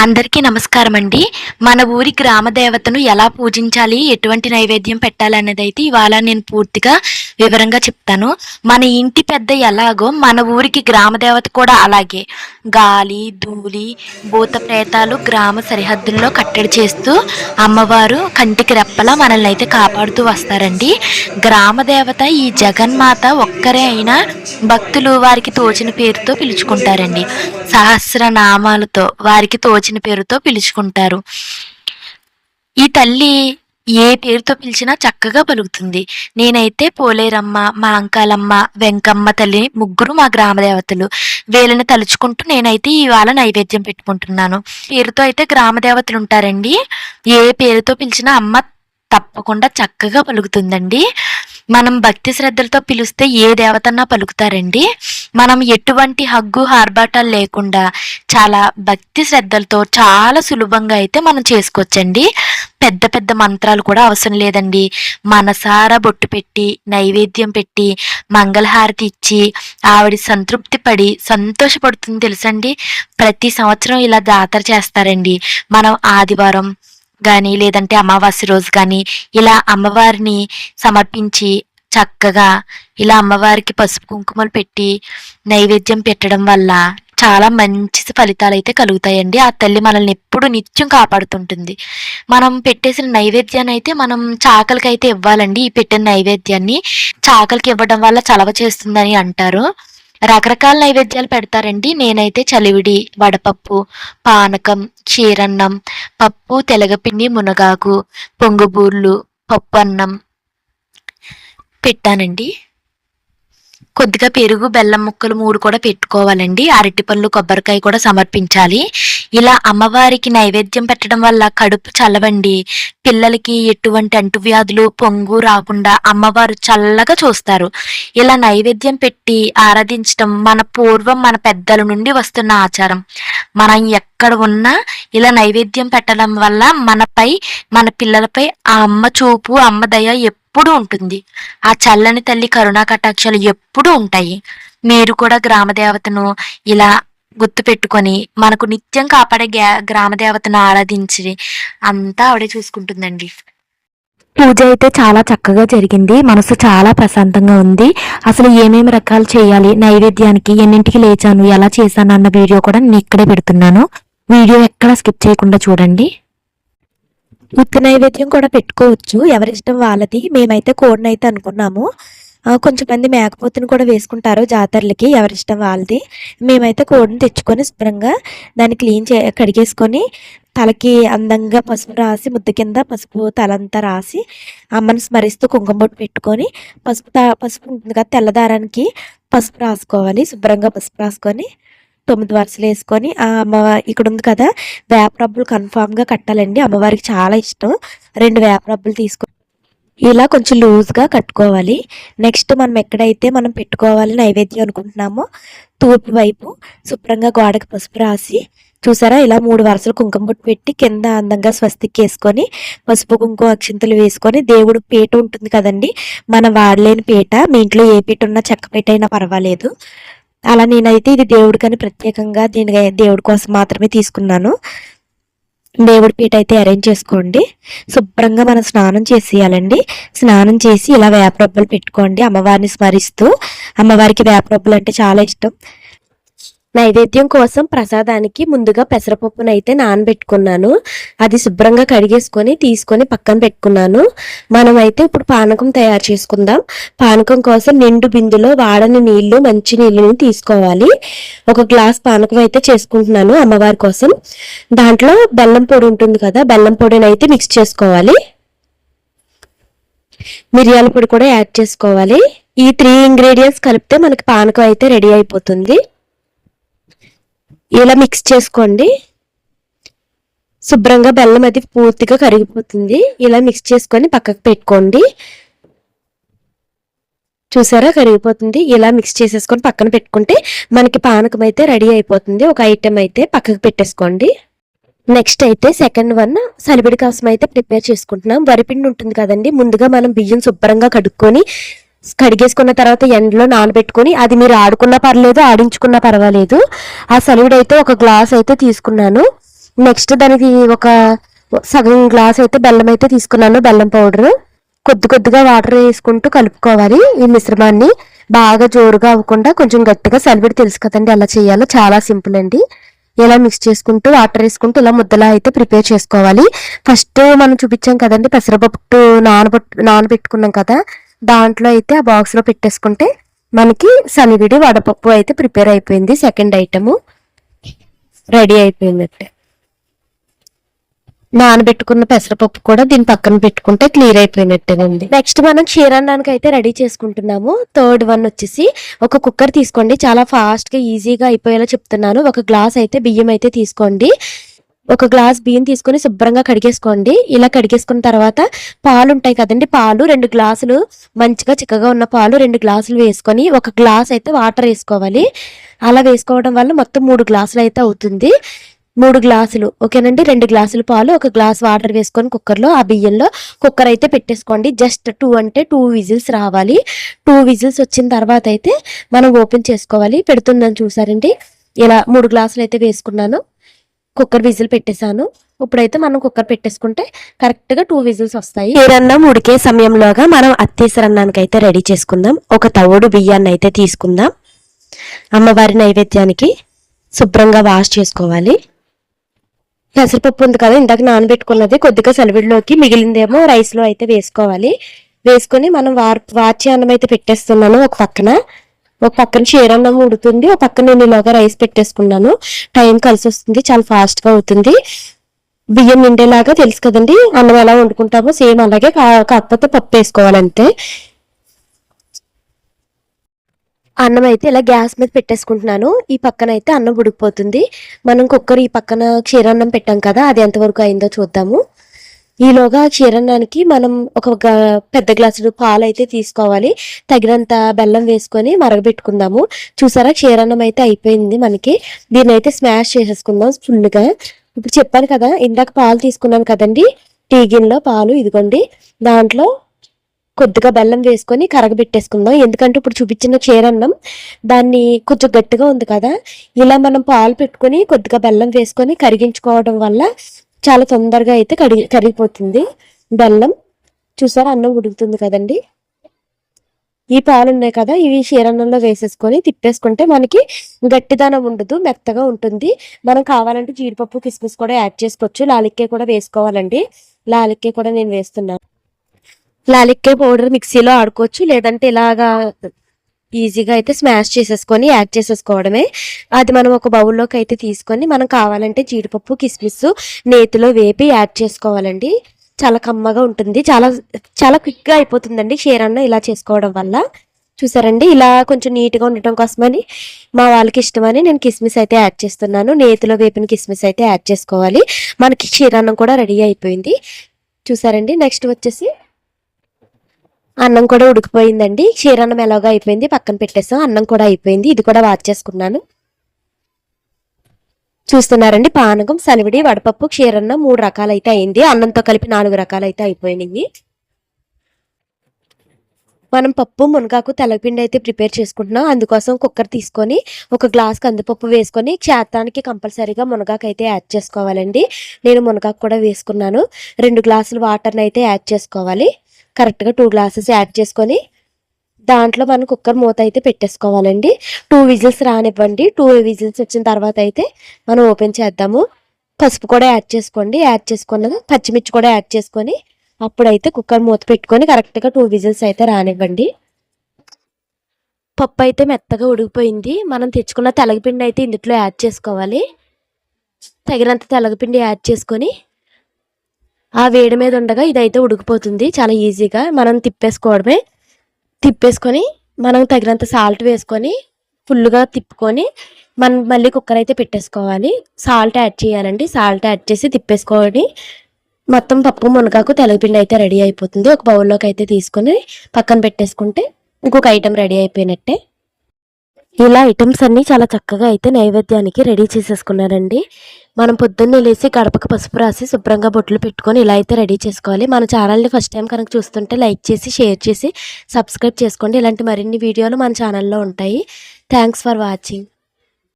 అందరికీ నమస్కారం అండి. మన ఊరి గ్రామ దేవతను ఎలా పూజించాలి, ఎటువంటి నైవేద్యం పెట్టాలనేది అయితే ఇవాళ నేను పూర్తిగా వివరంగా చెప్తాను. మన ఇంటి పెద్ద ఎలాగో మన ఊరికి గ్రామ దేవత కూడా అలాగే. గాలి, ధూళి, భూత ప్రేతాలు గ్రామ సరిహద్దుల్లో కట్టడి చేస్తూ అమ్మవారు కంటికి రెప్పలా మనల్ని అయితే కాపాడుతూ వస్తారండి. గ్రామ దేవత ఈ జగన్మాత ఒక్కరే అయినా భక్తులు వారికి తోచిన పేరుతో పిలుచుకుంటారండి. సహస్రనామాలతో వారికి తోచిన పేరుతో పిలుచుకుంటారు. ఈ తల్లి ఏ పేరుతో పిలిచినా చక్కగా పలుకుతుంది. నేనైతే పోలేరమ్మ, మా అంకాలమ్మ, వెంకమ్మ తల్లి ముగ్గురు మా గ్రామ దేవతలు. వీళ్ళని తలుచుకుంటూ నేనైతే ఇవాళ నైవేద్యం పెట్టుకుంటున్నాను. పేరుతో అయితే గ్రామ దేవతలు ఉంటారండి. ఏ పేరుతో పిలిచినా అమ్మ తప్పకుండా చక్కగా పలుకుతుందండి. మనం భక్తి శ్రద్ధలతో పిలిస్తే ఏ దేవతన్నా పలుకుతారండి. మనం ఎటువంటి హగ్గు ఆర్భాటాలు లేకుండా చాలా భక్తి శ్రద్ధలతో చాలా సులభంగా అయితే మనం చేసుకోవచ్చండి. పెద్ద పెద్ద మంత్రాలు కూడా అవసరం లేదండి. మనసారా బొట్టు పెట్టి నైవేద్యం పెట్టి మంగళహారతి ఇచ్చి ఆవిడ సంతృప్తి పడి సంతోషపడుతుంది తెలుసండి. ప్రతి సంవత్సరం ఇలా జాతర చేస్తారండి. మనం ఆదివారం కానీ లేదంటే అమావాస్య రోజు కానీ ఇలా అమ్మవారిని సమర్పించి చక్కగా ఇలా అమ్మవారికి పసుపు కుంకుమలు పెట్టి నైవేద్యం పెట్టడం వల్ల చాలా మంచి ఫలితాలు అయితే కలుగుతాయండి. ఆ తల్లి మనల్ని ఎప్పుడు నిత్యం కాపాడుతుంటుంది. మనం పెట్టేసిన నైవేద్యాన్ని అయితే మనం చాకలికి అయితే ఇవ్వాలండి. ఈ పెట్టిన నైవేద్యాన్ని చాకలికి ఇవ్వడం వల్ల చలవ చేస్తుందని అంటారు. రకరకాల నైవేద్యాలు పెడతారండి. నేనైతే చలివిడి, వడపప్పు, పానకం, క్షీరన్నం, పప్పు, తెలగపిండి, మునగాకు, పొంగుబూర్లు, పప్పు అన్నం పెట్టానండి. కొద్దిగా పెరుగు, బెల్లం ముక్కలు 3 కూడా పెట్టుకోవాలండి. అరటిపళ్ళు, కొబ్బరికాయ కూడా సమర్పించాలి. ఇలా అమ్మవారికి నైవేద్యం పెట్టడం వల్ల కడుపు చల్లవండి. పిల్లలకి ఎటువంటి అంటువ్యాధులు, పొంగు రాకుండా అమ్మవారు చల్లగా చూస్తారు. ఇలా నైవేద్యం పెట్టి ఆరాధించడం మన పెద్దల నుండి వస్తున్న ఆచారం. మనం ఎక్కడ ఉన్నా ఇలా నైవేద్యం పెట్టడం వల్ల మనపై, మన పిల్లలపై ఆ అమ్మ చూపు, అమ్మ దయ ఎప్పుడు ఉంటుంది. ఆ చల్లని తల్లి కరుణా కటాక్షాలు ఎప్పుడు ఉంటాయి. మీరు కూడా గ్రామ దేవతను ఇలా గుర్తు పెట్టుకొని మనకు నిత్యం కాపాడే గ్రామ దేవతను ఆరాధించి అంతా ఆవిడే చూసుకుంటుందండి. పూజ అయితే చాలా చక్కగా జరిగింది. మనసు చాలా ప్రశాంతంగా ఉంది. అసలు ఏమేమి రకాలు చేయాలి, నైవేద్యానికి ఎన్నింటికి లేచాను, ఎలా చేశాను అన్న వీడియో కూడా నేను ఇక్కడే పెడుతున్నాను. వీడియో ఎక్కడ స్కిప్ చేయకుండా చూడండి. ఉత్తి నైవేద్యం కూడా పెట్టుకోవచ్చు, ఎవరిష్టం వాళ్ళది. మేమైతే కోడినైతే అనుకున్నాము. కొంచెం మంది మేకపోతుని కూడా వేసుకుంటారు జాతరలకి, ఎవరిష్టం వాళ్ళది. మేమైతే కోడిని తెచ్చుకొని శుభ్రంగా దాన్ని కడిగేసుకొని తలకి అందంగా పసుపు రాసి, ముద్ద కింద పసుపు తలంతా రాసి అమ్మని స్మరిస్తూ కుంకుమ బొట్టు పెట్టుకొని పసుపు ఉంటుంది కదా, తెల్లదారానికి పసుపు రాసుకోవాలి. శుభ్రంగా పసుపు రాసుకొని 9 వరుసలు వేసుకొని అమ్మవారి ఇక్కడ ఉంది కదా, వేపరబ్బులు కన్ఫామ్గా కట్టాలండి. అమ్మవారికి చాలా ఇష్టం. 2 వేపరబ్బులు తీసుకొని ఇలా కొంచెం లూజ్గా కట్టుకోవాలి. నెక్స్ట్ మనం ఎక్కడైతే మనం పెట్టుకోవాలి నైవేద్యం అనుకుంటున్నామో తూర్పు వైపు శుభ్రంగా గోడకి పసుపు రాసి, చూసారా, ఇలా 3 వరుసలు కుంకుమ బొట్టు పెట్టి కింద అందంగా స్వస్తికి వేసుకొని పసుపు కుంకుమ అక్షింతలు వేసుకొని దేవుడు పీట ఉంటుంది కదండి, మనం వాడలేని పీట, మీ ఇంట్లో ఏ పీట ఉన్నా చెక్క పీట అయినా పర్వాలేదు. అలా నేనైతే ఇది దేవుడికని ప్రత్యేకంగా దేవుడి కోసం మాత్రమే తీసుకున్నాను. దేవుడి పీట అయితే అరేంజ్ చేసుకోండి. శుభ్రంగా మనం స్నానం చేసేయాలండి. స్నానం చేసి ఇలా వేపరొబ్బలు పెట్టుకోండి అమ్మవారిని స్మరిస్తూ. అమ్మవారికి వేపరొబ్బలు అంటే చాలా ఇష్టం. నైవేద్యం కోసం ప్రసాదానికి ముందుగా పెసరపప్పును అయితే నానబెట్టుకున్నాను. అది శుభ్రంగా కడిగేసుకొని తీసుకొని పక్కన పెట్టుకున్నాను. మనమైతే ఇప్పుడు పానకం తయారు చేసుకుందాం. పానకం కోసం నిండు బిందులో వాడని నీళ్లు, మంచి నీళ్ళని తీసుకోవాలి. 1 గ్లాస్ పానకం అయితే చేసుకుంటున్నాను అమ్మవారి కోసం. దాంట్లో బెల్లం పొడి ఉంటుంది కదా, బెల్లం పొడిని అయితే మిక్స్ చేసుకోవాలి. మిరియాల పొడి కూడా యాడ్ చేసుకోవాలి. ఈ 3 ఇంగ్రీడియంట్స్ కలిపితే మనకి పానకం అయితే రెడీ అయిపోతుంది. ఇలా మిక్స్ చేసుకోండి. శుభ్రంగా బెల్లం అది పూర్తిగా కరిగిపోతుంది. ఇలా మిక్స్ చేసుకొని పక్కకు పెట్టుకోండి. చూసారా, కరిగిపోతుంది. ఇలా మిక్స్ చేసేసుకొని పక్కన పెట్టుకుంటే మనకి పానకం అయితే రెడీ అయిపోతుంది. ఒక ఐటెం అయితే పక్కకు పెట్టేసుకోండి. నెక్స్ట్ అయితే సెకండ్ వన్ సలివిడి కోసం అయితే ప్రిపేర్ చేసుకుంటున్నాం. వరిపిండి ఉంటుంది కదండి, ముందుగా మనం బియ్యం శుభ్రంగా కడిగేసుకున్న తర్వాత ఎండలో నానబెట్టుకొని, అది మీరు ఆడుకున్నా పర్లేదు, ఆడించుకున్నా పర్వాలేదు. ఆ సలివిడి అయితే 1 గ్లాస్ అయితే తీసుకున్నాను. నెక్స్ట్ దానికి ఒక సగం గ్లాస్ అయితే బెల్లం అయితే తీసుకున్నాను, బెల్లం పౌడర్. కొద్దిగా వాటర్ వేసుకుంటూ కలుపుకోవాలి. ఈ మిశ్రమాన్ని బాగా జోరుగా అవ్వకుండా కొంచెం గట్టిగా, సలివిడి తెలుసు కదండి ఎలా చేయాలో, చాలా సింపుల్ అండి. ఇలా మిక్స్ చేసుకుంటూ వాటర్ వేసుకుంటూ ఇలా ముద్దలా అయితే ప్రిపేర్ చేసుకోవాలి. ఫస్ట్ మనం చూపించాం కదండి పెసరపప్పు నానబెట్టుకున్నాం కదా, దాంట్లో అయితే ఆ బాక్స్ లో పెట్టేసుకుంటే మనకి సలివిడి వడపప్పు అయితే ప్రిపేర్ అయిపోయింది. సెకండ్ ఐటమ్ రెడీ అయిపోయిందంటే నానబెట్టుకున్న పెసరపప్పు కూడా దీని పక్కన పెట్టుకుంటే క్లియర్ అయిపోయినట్టేనండి. నెక్స్ట్ మనం క్షీరాన్నానికి అయితే రెడీ చేసుకుంటున్నాము. థర్డ్ వన్ వచ్చేసి ఒక కుక్కర్ తీసుకోండి. చాలా ఫాస్ట్ గా ఈజీగా అయిపోయేలా చెప్తున్నాను. ఒక గ్లాస్ అయితే బియ్యం అయితే తీసుకోండి. ఒక గ్లాస్ బియ్యం తీసుకొని శుభ్రంగా కడిగేసుకోండి. ఇలా కడిగేసుకున్న తర్వాత పాలు ఉంటాయి కదండి, పాలు 2 గ్లాసులు, మంచిగా చిక్కగా ఉన్న పాలు 2 గ్లాసులు వేసుకొని ఒక గ్లాస్ అయితే వాటర్ వేసుకోవాలి. అలా వేసుకోవడం వల్ల మొత్తం 3 గ్లాసులు అయితే అవుతుంది. 3 గ్లాసులు ఓకేనండి. 2 గ్లాసులు పాలు, 1 గ్లాస్ వాటర్ వేసుకొని కుక్కర్లో ఆ బియ్యంలో కుక్కర్ అయితే పెట్టేసుకోండి. జస్ట్ 2 విజిల్స్ రావాలి. 2 విజిల్స్ వచ్చిన తర్వాత అయితే మనం ఓపెన్ చేసుకోవాలి. పెడుతుందని చూసారండి. ఇలా 3 గ్లాసులు అయితే వేసుకున్నాను. కుక్కర్ విజిల్ పెట్టేశాను. ఇప్పుడైతే మనం కుక్కర్ పెట్టేసుకుంటే కరెక్ట్ గా 2 విజిల్స్ వస్తాయి. క్షీరన్నం ఉడికే సమయంలోగా మనం అత్తేసరన్నానికి అయితే రెడీ చేసుకుందాం. ఒక తవుడు బియ్యాన్ని అయితే తీసుకుందాం. అమ్మవారి నైవేద్యానికి శుభ్రంగా వాష్ చేసుకోవాలి. పెసరపప్పు ఉంది కదా ఇందాక నానబెట్టుకున్నది, కొద్దిగా సలివిడిలోకి మిగిలిందేమో రైస్ లో అయితే వేసుకోవాలి. వేసుకొని మనం వార్చి అన్నం అయితే పెట్టేస్తున్నాను. ఒక పక్కన క్షీరన్నం ఉడుతుంది, ఒక పక్కన నేను ఇలాగా రైస్ పెట్టేసుకున్నాను. టైం కలిసి వస్తుంది, చాలా ఫాస్ట్ గా అవుతుంది. బియ్యం నిండేలాగా తెలుసు కదండి అన్నం ఎలా వండుకుంటామో సేమ్ అలాగే, కాకపోతే పప్పు వేసుకోవాలంతే. అన్నం అయితే ఇలా గ్యాస్ మీద పెట్టేసుకుంటున్నాను. ఈ పక్కన అయితే అన్నం ఉడికిపోతుంది. మనం కుక్కర్ ఈ పక్కన క్షీరాన్నం పెట్టాం కదా, అది ఎంతవరకు అయిందో చూద్దాము. ఈలోగా క్షీరాన్నానికి మనం ఒక పెద్ద గ్లాసులు పాలు అయితే తీసుకోవాలి. తగినంత బెల్లం వేసుకొని మరగబెట్టుకుందాము. చూసారా క్షీరాన్నం అయితే అయిపోయింది మనకి. దీన్ని అయితే స్మాష్ చేసేసుకుందాం ఫుల్గా. ఇప్పుడు చెప్పాను కదా ఇందాక పాలు తీసుకున్నాను కదండి, టీ గిన్నెలో పాలు ఇదిగోండి, దాంట్లో కొద్దిగా బెల్లం వేసుకొని కరగబెట్టేసుకుందాం. ఎందుకంటే ఇప్పుడు చూపించిన క్షీరన్నం దాన్ని కొంచెం గట్టిగా ఉంది కదా, ఇలా మనం పాలు పెట్టుకొని కొద్దిగా బెల్లం వేసుకొని కరిగించుకోవడం వల్ల చాలా తొందరగా అయితే కరిగిపోతుంది బెల్లం. చూసారా అన్నం ఉడుకుతుంది కదండి. ఈ పాలు ఉన్నాయి కదా, ఇవి క్షీరన్నంలో వేసేసుకొని తిప్పేసుకుంటే మనకి గట్టిదనం ఉండదు, మెత్తగా ఉంటుంది. మనం కావాలంటే జీడిపప్పు కిస్మిస్ కూడా యాడ్ చేసుకోవచ్చు. లాలిక్కే కూడా వేసుకోవాలండి. లాలిక్కే కూడా నేను వేస్తున్నాను. లాలిక్కాయ పౌడర్ మిక్సీలో ఆడుకోవచ్చు, లేదంటే ఇలాగా ఈజీగా అయితే స్మాష్ చేసేసుకొని యాడ్ చేసేసుకోవడమే. అది మనం ఒక బౌల్లోకి అయితే తీసుకొని మనం కావాలంటే జీడిపప్పు కిస్మిస్ నేతిలో వేపి యాడ్ చేసుకోవాలండి. చాలా కమ్మగా ఉంటుంది, చాలా చాలా క్విక్గా అయిపోతుందండి క్షీరాన్నం ఇలా చేసుకోవడం వల్ల. చూసారండి ఇలా కొంచెం నీట్గా ఉండటం కోసమని మా వాళ్ళకి ఇష్టమని నేను కిస్మిస్ అయితే యాడ్ చేస్తున్నాను. నేతిలో వేపిన కిస్మిస్ అయితే యాడ్ చేసుకోవాలి. మనకి క్షీరాన్నం కూడా రెడీ అయిపోయింది. చూసారండి. నెక్స్ట్ వచ్చేసి అన్నం కూడా ఉడికిపోయిందండి. క్షీరాన్నం ఎలాగో అయిపోయింది, పక్కన పెట్టేసాం. అన్నం కూడా అయిపోయింది, ఇది కూడా వాచ్ చేసుకున్నాను. చూస్తున్నారండి పానకం, సలివిడి, వడపప్పు, క్షీరన్నం 3 రకాలు అయితే అయింది. అన్నంతో కలిపి 4 రకాలు అయితే అయిపోయినాయి. మనం పప్పు మునగాకు తెల్లపిండి అయితే ప్రిపేర్ చేసుకుంటున్నాం. అందుకోసం కుక్కర్ తీసుకొని ఒక గ్లాస్ కందిపప్పు వేసుకొని క్షేత్రానికి కంపల్సరీగా మునగాకు అయితే యాడ్ చేసుకోవాలండి. నేను మునగాకు కూడా వేసుకున్నాను. 2 గ్లాసులు వాటర్ని అయితే యాడ్ చేసుకోవాలి. కరెక్ట్గా 2 గ్లాసెస్ యాడ్ చేసుకొని దాంట్లో మనం కుక్కర్ మూత అయితే పెట్టేసుకోవాలండి. 2 విజిల్స్ రానివ్వండి. 2 విజిల్స్ వచ్చిన తర్వాత అయితే మనం ఓపెన్ చేద్దాము. పసుపు కూడా యాడ్ చేసుకోండి. యాడ్ చేసుకున్నది పచ్చిమిర్చి కూడా యాడ్ చేసుకొని అప్పుడైతే కుక్కర్ మూత పెట్టుకొని కరెక్ట్గా 2 విజిల్స్ అయితే రానివ్వండి. పప్పు అయితే మెత్తగా ఉడికిపోయింది. మనం తెచ్చుకున్న తెలగపిండి అయితే ఇందులో యాడ్ చేసుకోవాలి. తగినంత తెలగపిండి యాడ్ చేసుకొని ఆ వేడి మీద ఉండగా ఇదైతే ఉడికిపోతుంది. చాలా ఈజీగా మనం తిప్పేసుకొని మనం తగినంత సాల్ట్ వేసుకొని ఫుల్గా తిప్పుకొని మనం మళ్ళీ కుక్కర్ అయితే పెట్టేసుకోవాలి. సాల్ట్ యాడ్ చేయాలండి. సాల్ట్ యాడ్ చేసి తిప్పేసుకొని మొత్తం పప్పు మునగాకు తెలగపిండి అయితే రెడీ అయిపోతుంది. ఒక బౌల్లోకి అయితే తీసుకొని పక్కన పెట్టేసుకుంటే ఇంకొక ఐటెం రెడీ అయిపోయినట్టే. ఇలా ఐటమ్స్ అన్నీ చాలా చక్కగా అయితే నైవేద్యానికి రెడీ చేసేసుకున్నారండి. మనం పొద్దున్నే లేచి గడపకు పసుపు రాసి శుభ్రంగా బొట్లు పెట్టుకొని ఇలా అయితే రెడీ చేసుకోవాలి. మన ఛానల్ని ఫస్ట్ టైం కనుక చూస్తుంటే లైక్ చేసి షేర్ చేసి సబ్స్క్రైబ్ చేసుకోండి. ఇలాంటి మరిన్ని వీడియోలు మన ఛానల్లో ఉంటాయి. Thanks for watching.